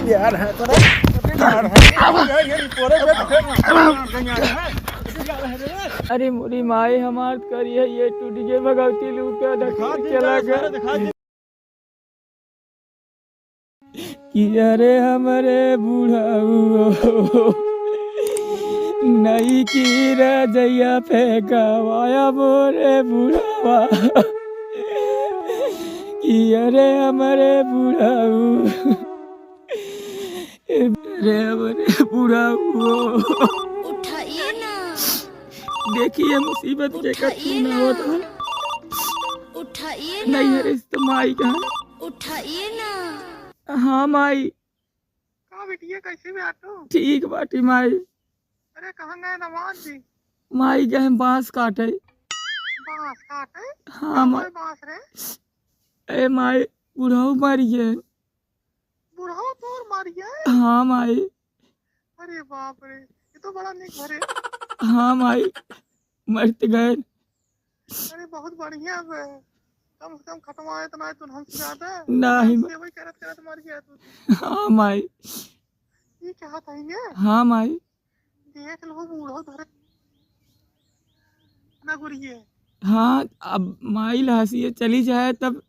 यार है तो यार है ये पूरे अरे मोरी माई हमार करिए ये टूट गए भगवती लू के चला गया कि अरे हमारे बूढ़ा नई की रजैया फेंकावाया मोरे बूढ़ावा कि अरे हमारे बूढ़ा अरे हमारे बूढ़ा उठाइए ना, देखिए मुसीबत के कथन होता उठाइए नहीं ना, है रिश्ता माई का। उठाइए ना। हाँ माई कहाँ बिटिया कैसे भी आटो ठीक बाटी माई। अरे कहाँ गए नवाज जी माई गए बांस काटे। बांस काटे हाँ माई। बांस रे ए माई बुढ़ाऊ मर गए। बुढ़ाओ तोर मारिया हाँ माई। अरे बाप रे ये तो बड़ा निक भरे हाँ माई मरत गए। अरे बहुत बढ़िया है कम से कम खत्माए तो ना तुम हमसे ज्यादा नहीं वही करत करत मर गया तू। हाँ माई। ये क्या था ये हाँ माई। देख लो बूढ़ो धरे ना गुरिये। हाँ अब माई लहसी चली जाए तब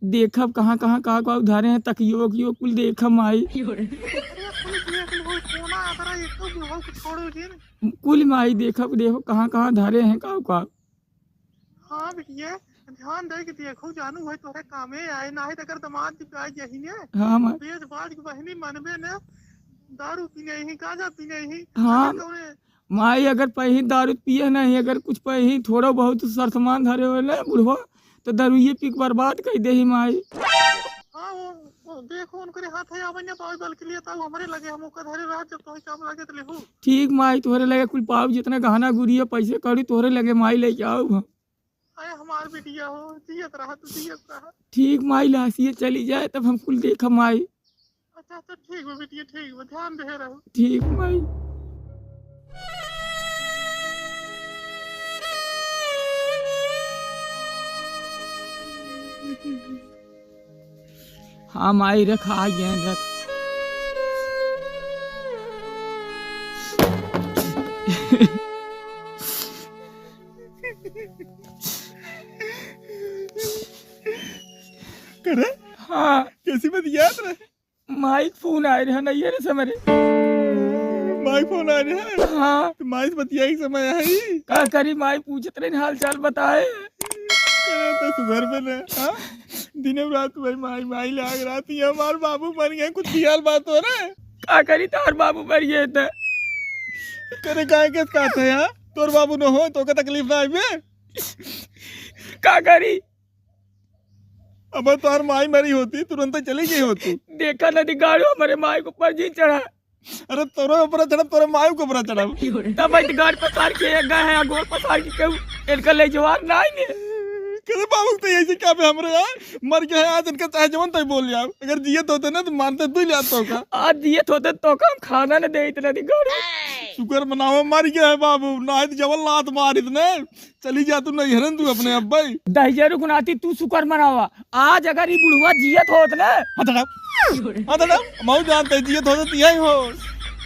देखब कहाँ कहाँ कहाँ उधारे हैं तकियो कियो कुल देखब माई। अरे कुल देख लो कोना आदरा एक तो बूढ़ो को छोड़ो जी कुल माई देखब देखो कहाँ कहाँ धारे हैं का। हाँ बिटिया ध्यान दे के देखो जानू भाई तोरे कामे आए ना है अगर दमाद की प्याज यही ने हाँ माई। बेज बाज की बहनी मनबे ने दारू पीने ही गांजा पीने ही हाँ माई अगर पही दारू पिए नहीं अगर कुछ पही थोड़ा बहुत सरसमान धरे हुए ना बुढ़वा तो दारूये पी के बर्बाद कर दे ही माई। हाँ वो देखो उनके हाथ है आवन्या पाव बल के लिए तब हमारे लगे हम ओकर धरे रात जब तो काम लगे तो लेहू ठीक माई तोहरे लगे कुल पाव जितना गहना गुड़िया पैसे करी तोहरे लगे माई लेके आओ। अरे हमार बेटिया हो जियत रहा तू जियत रहा। ठीक माई लासिए चली जाए तब हम कुल देखा माई। अच्छा तो ठीक है बेटिया ठीक है ध्यान दे रहो। ठीक माई। हाँ माई रख आ गए रख। करे हाँ कैसी बात याद रहे माइक फोन आए रहे नहीं है रे मेरे माई फोन आ रहा है। हाँ तो माई से बतिया समय आई का करी माई पूछत रहे हाल चाल बताए करे तो सुधर पे ले हाँ दिन रात भाई माई माई लाग रहा थी हमार बाबू मर गए कुछ दियाल बात हो रहा है का करी तार बाबू मर गए थे। करे काहे के कहते हैं यार तोर बाबू न हो तो का तकलीफ ना आवे का करी अब तोहर माई मरी होती तुरंत चली गई होती। देखा नदी गाड़ो हमारे माई को पर जी चढ़ा। अरे तोरे ऊपर चढ़ा तोरे माई के ऊपर चढ़ा तब गाड़ पसार के गए हैं गोल पसार के क्यों इनका ले जवान ना आएंगे। करे बाबू तो यही क्या पे हमरे यार मर गए आज इनका चाहे जवन तो बोल जाओ अगर जियत होते ना तो मानते तू ले आता का आज दिए होते तो काम खाना न दे इतना दी गाड़ो शुक्र मनाओ मर गया है बाबू ना है जवन लात मार इतने चली जा तू नहीं हरन तू अपने अब भाई दहिया रुकनाती तू शुक्र मनावा आज अगर ये बुढ़वा जियत होत ना हटड़ा मऊ जानते जियत होते यही हो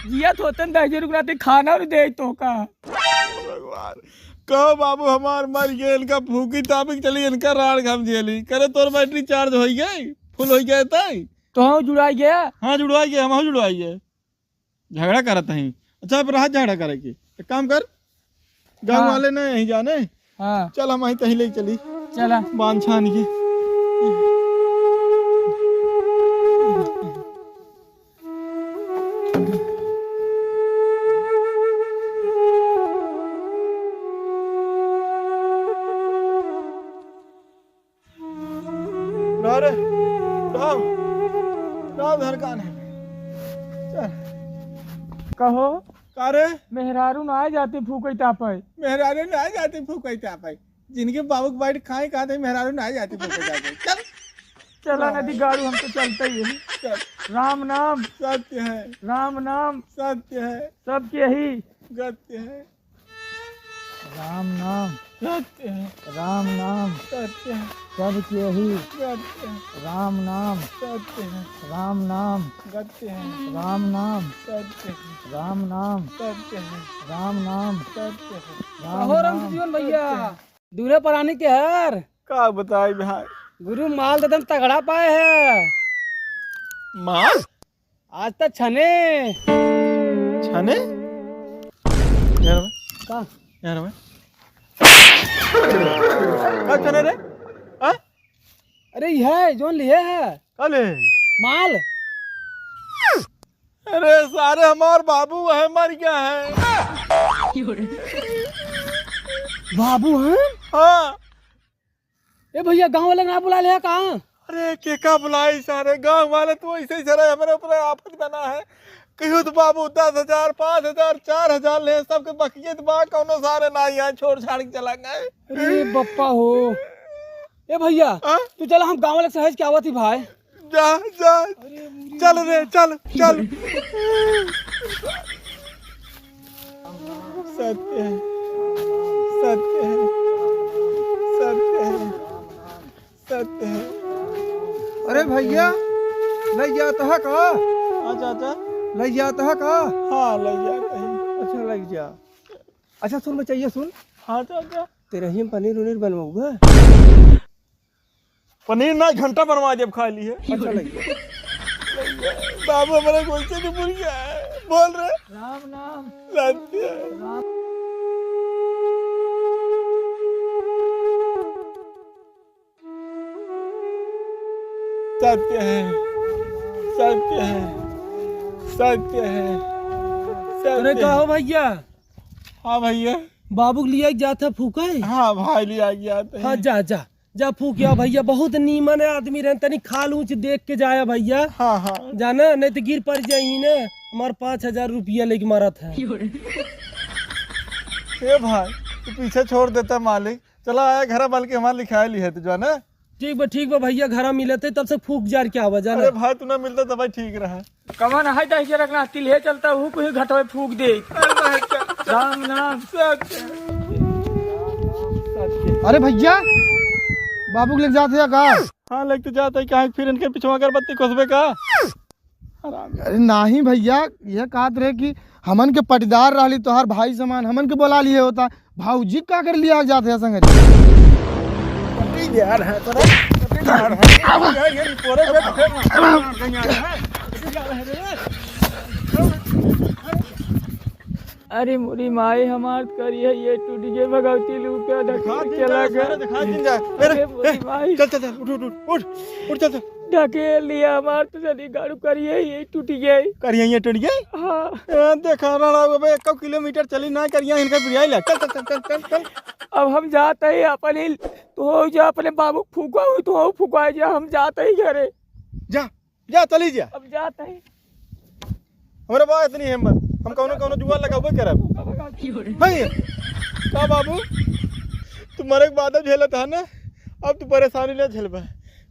जियत होते दहिया रुकनाती खाना न दे तो का भगवान कहो बाबू हमार मर गए इनका भूखी ताबिक चली इनका राड़ घम जेली करे तोर बैटरी चार्ज हो गई फुल हो गया तई तो हम जुड़ाई गया। हाँ जुड़वाई गए हम जुड़वाई गए झगड़ा करत हैं। अच्छा अब रहा झगड़ा करे की एक काम कर गाँव वाले ने यहीं जाने हाँ चल हम कहीं ले चली चला बांध छान के कहो कारे मेहरारू ना जाते फूकई तापे मेहरारू ना जाते फूकई तापे जिनके बाबू के बैठ खाए खाते मेहरारू ना जाते फूकई तापे चल चला नदी गाड़ू हम तो चलते ही है। चल राम नाम सत्य है राम नाम सत्य है सबके ही सत्य है राम नाम सत्य है, राम नाम सत्य है, सब के ही सत्य है, राम नाम सत्य है, राम नाम सत्य है, राम नाम सत्य है, राम नाम सत्य है, राम नाम सत्य है। राम नाम। जीवन भैया दूल्हे परानी के हर का बताई भाई? गुरु माल ददम तगड़ा पाए है माल आज तक छने छने यार भाई, का यार भाई का छने रे? हाँ अरे ये जोन लिए है अरे माल अरे सारे हमार बाबू है, मर गया है। बाबू है हाँ ए भैया गांव वाले ना बुला लिया कहाँ अरे के का बुलाई, सारे गांव वाले तो ऐसे ही सारे हमारे ऊपर आफत बना है। कहीं तो बाबू 10,000 5,000 4,000 ले, सबके बकियत बा, कौनो सारे ना यहाँ छोड़ छाड़ के चला गए। अरे बप्पा हो ए भैया हाँ? तू चला हम गांव वाले सहज क्या हुआ थी भाई जा जा चल रे चल चल। सत्य है, सत्य है, सत्य है, सत्य है। अरे भैया लग जाता है का? हाँ चाचा, लग जाता है का? हाँ लग जा कहीं। अच्छा लग जा। अच्छा सुन बचैया सुन, हाँ चाचा, तेरे ही पनीर उनीर बनवाऊंगा। पनीर ना घंटा बनवा जब खा ली है। अच्छा लग जा। बाबू हमारे कोई से नहीं भूल गया है, बोल रहे राम नाम सत्य है। सत्य है, सत्य है, सत्य है, अरे सत्य का है। हो भैया हाँ भैया, बाबू के लिए जाता फूका है हाँ भाई लिया गया था। हाँ जा जा जा फूकिया भैया बहुत नीमन है आदमी रहन तनी खाल ऊंच देख के जाया भैया हाँ हाँ जाना नहीं तो गिर पड़ जाई ना हमारे 5,000 रुपया लेके मारा था ए भाई तू पीछे छोड़ देता मालिक, चला आया घर बल के हमारे लिखाई ली है तुझा ना। ठीक बा भैया घर मिले थे तब से फूक जार क्या हुआ जाना अरे भाई तू ना मिलता तो भाई ठीक रहा। कमान है दही के रखना तिल्हे चलता हूँ कोई घटवे फूक दे। राम नाम सत्य, अरे भैया बाबू के लेके जाते हैं का? हाँ लग तो जाता है कहाँ, फिर इनके पिछवा अगरबत्ती खुशबे का। अरे नहीं भैया यह कहत रहे कि हमन के पटीदार रही तोहार भाई समान हमन के बोला लिए होता भाऊजी का कर लिया जाते हैं संग यार है तो अरे मुरी माई हमार करिए ये टूट गए भगवती लूट के ढकेल चला गया। अरे मुरी माई चल चल चल उठ उठ उठ उठ चल चल ढकेल लिया हमार तो जल्दी गाड़ू करिए ये टूट गई। करिए ये टूट गई। हाँ देखा रहा बे 1 किलोमीटर चली ना करिए इनका बिरियाई ले। चल चल चल चल चल अब हम जाते ही अपने तो जा अपने बाबू फूका हुई तो फूका जा हम जाते ही घरे। जा जा चली जा। अब जाते ही हमारे पास इतनी हिम्मत हम कौनो जुगाड़ लगाबे करब भाई। का बाबू तुम्हारे एक बात झेला था ना, अब तू परेशानी ले झेलबा,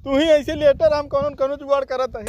तू ही ऐसे लेटर हम कौनो जुगाड़ करत है।